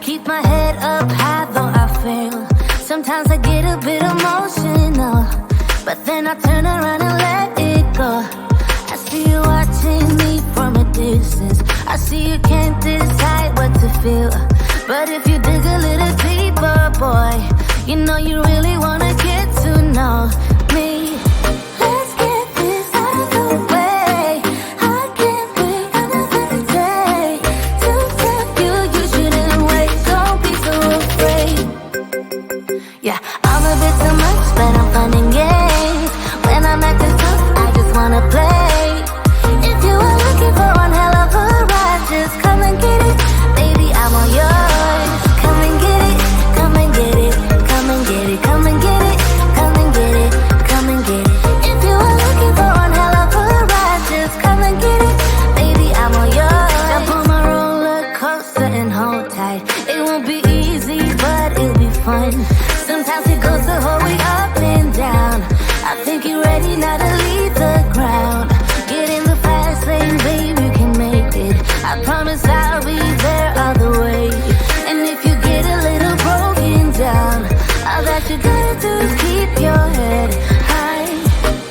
keep my head up high though I fail. Sometimes I get a bit emotional, but then I turn around and let it go. I see you watching me from a distance. I see you can't decide what to feel, but if you dig a little deeper, boy, you know you really wanna get to know me. Let's get this out of the way. I can't wait another day to tell you you shouldn't wait. Don't be so afraid. Yeah, I'm a bit too much, but I'm fun and games. When I'm acting tough, I just wanna play. If you are looking for one hell of a ride, just come and get it. Baby, I'm all yours. Come and get it, come and get it, come and get it, come and get it, come and get it, come and get it. If you are looking for one hell of a ride, just come and get it. Baby, I'm all yours. Jump on my roller coaster and hold tight. It won't be easy, but it'll be fun. Sometimes it goes the whole way up and down. I think you're ready now to leave the ground. Get in the fast lane, baby, you can make it. I promise I'll be there all the way. And if you get a little broken down, all that you gotta do is keep your head high.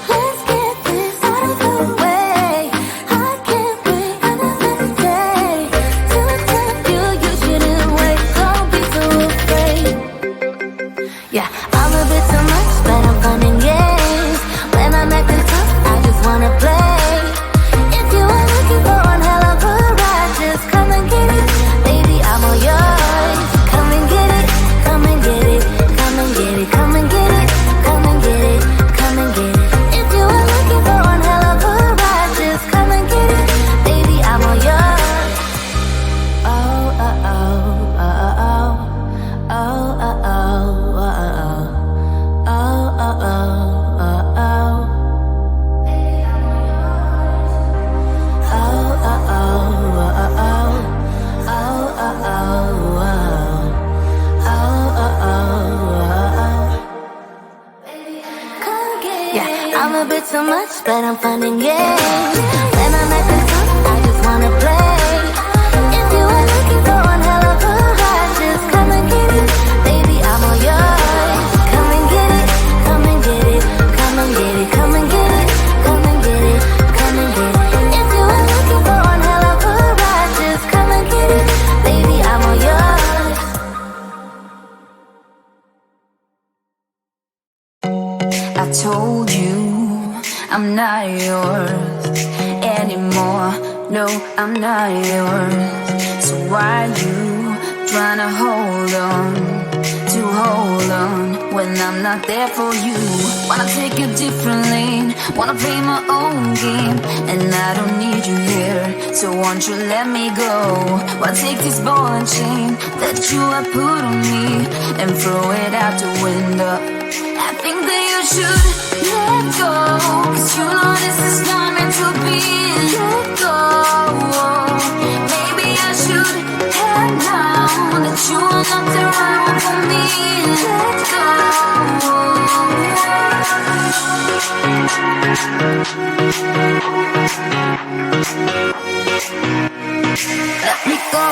Let's get this out of the way. I can't wait another day to tell you you shouldn't wait. Don't be so afraid. Yeah, I'm a bit too much, but I'm fun and games. When I'm acting tough, I just wanna play. If you are looking for one hell of a ride, just come and get it. Baby, I'm all yours. Come and get it, come and get it, come and get it, come and get it, come and get it, come and get it. If you are looking for one hell of a ride, just come and get it. Baby, I'm all yours. Oh, oh, oh, oh, oh, oh, oh, oh, oh, oh, oh, oh, oh. Yeah, I'm a bit too much, but I'm fun and games. When I'm acting tough, I just wanna play. If you are looking for one hell of a ride, just come and get it. Baby, I'm all yours. Come and get it, come and get it, come and get it, come and get it, come and get it, come and get it. If you are looking for one hell of a ride, just come and get it. Baby, I'm all yours. I told you I'm not yours anymore. No, I'm not yours. So why you trying to hold on when I'm not there for you? Wanna take a different lane, wanna play my own game, and I don't need you here, so won't you let me go? Wanna take this ball and chain that you have put on me and throw it out the window. I think that you should let go, 'cause you know this is not meant to be. Let go. Maybe I should have known that you are not the right one for me. Let go. Let me go.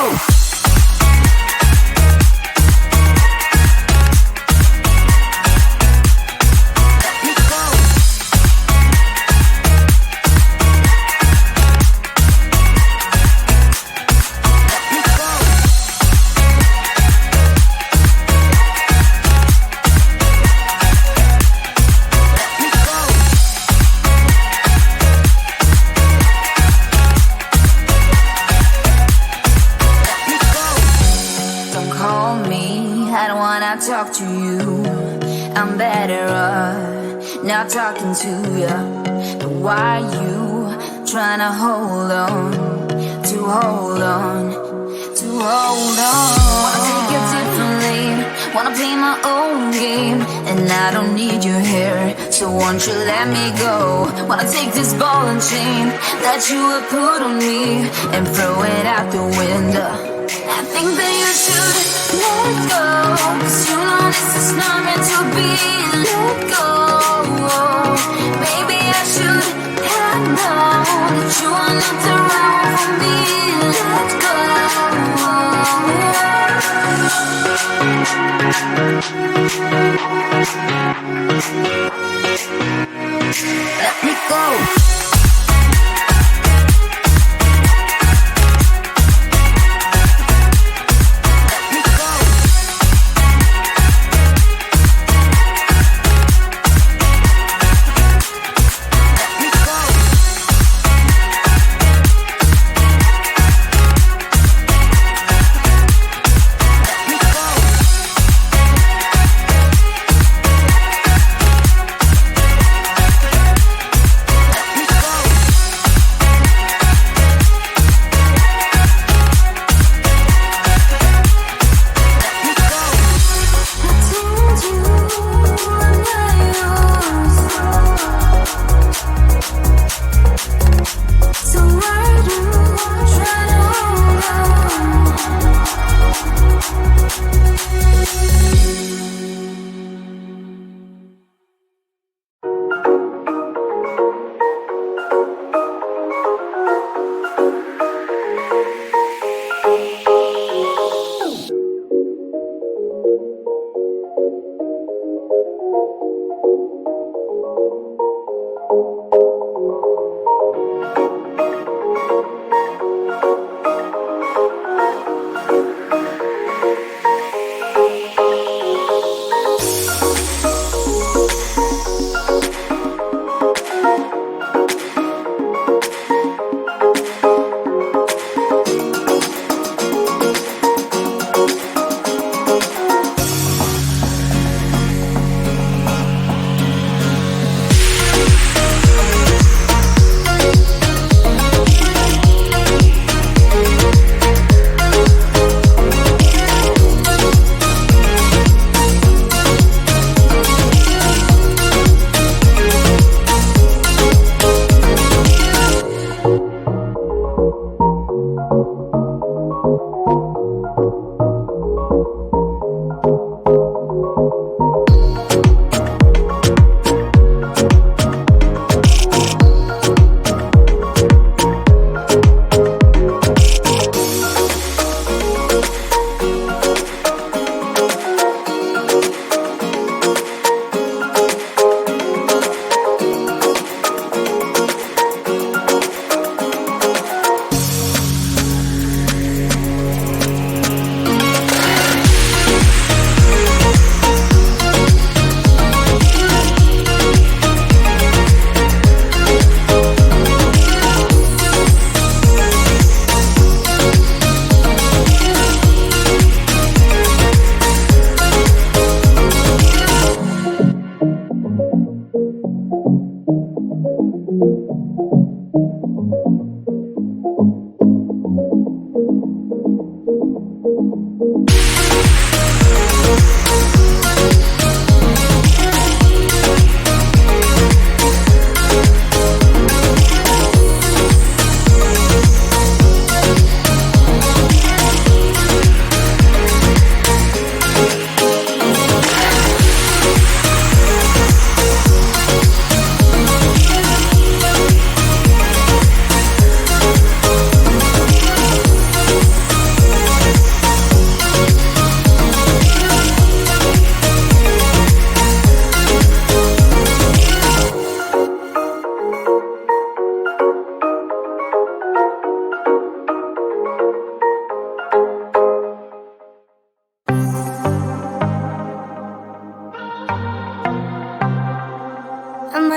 Talk to you, I'm better off not talking to you. But why you trying to hold on? Wanna take a different lane, wanna play my own game, and I don't need you here, so won't you let me go? Wanna take this ball and chain that you have put on me and throw it out the window. I think that you should let go, 'cause you know this is not meant to be. Let go. Maybe I should have known that you are not the right one for me. Let go. Let me go.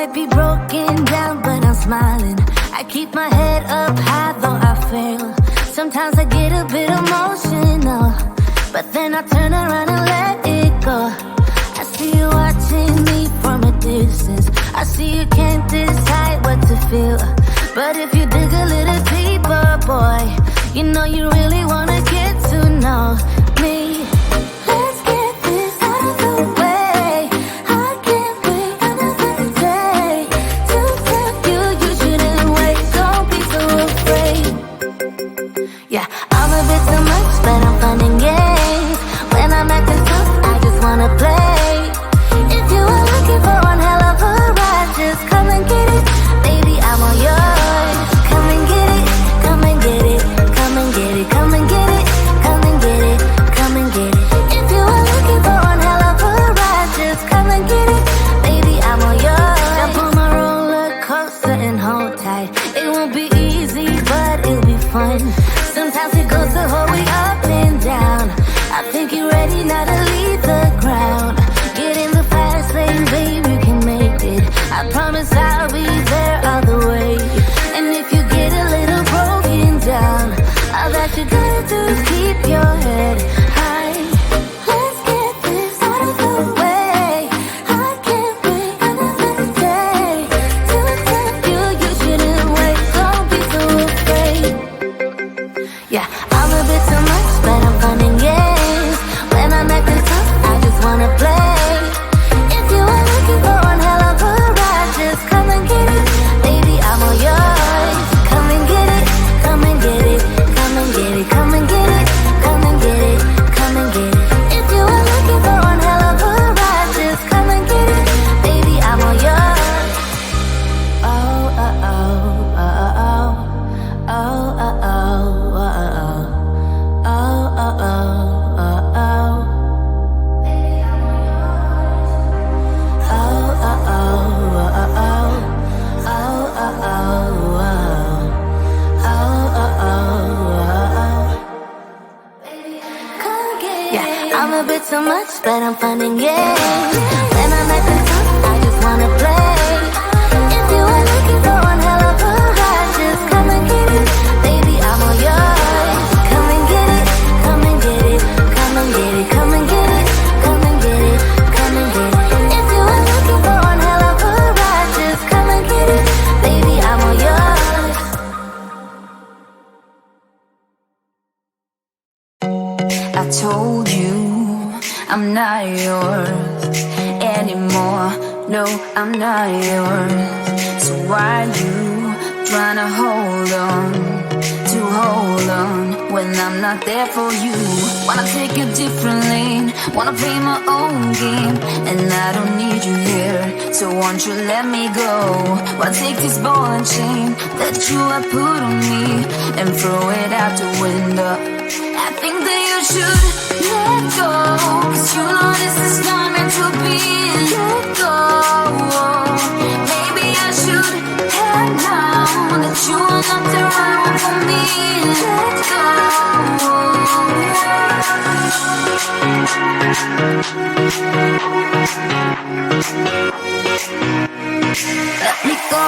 might be broken down, but I'm smiling. I keep my head up high, though I fail. Sometimes I get a bit emotional, but then I turn around and let it go. I see you watching me from a distance. I see you can't decide what to feel, but if you dig a little deeper, boy, you know you really wanna get to know me. Let's get this out of the way. I can't wait another day to tell you you shouldn't wait. Don't be so afraid. Yeah, I'm a bit too much, but I'm fun and games. When I'm acting tough, I just wanna play. If you are looking for one hell of a ride, just come and get it. Baby, I'm all yours. Come and get it, come and get it, come and get it, come and get it, come and get it. so much that I'm finding games. When I'm at the top, I just wanna play. If you are looking for one hell of a ride, just come and get it, baby, I'm all yours. Come and get it, come and get it, come and get it, come and get it, come and get it, come and get it. If you are looking for one hell of a ride, just come and get it, baby, I'm all yours. I told you I'm not yours anymore. No, I'm not yours. So why you tryna hold on when I'm not there for you? Wanna take a different lane, wanna play my own game, and I don't need you here, so won't you let me go? Why take this ball and chain that you have put on me and throw it out the window? I think that you should let go, 'cause you know this is not meant to be. Let go. Maybe I should have known that you are not the right one for me. Let go. Let me go.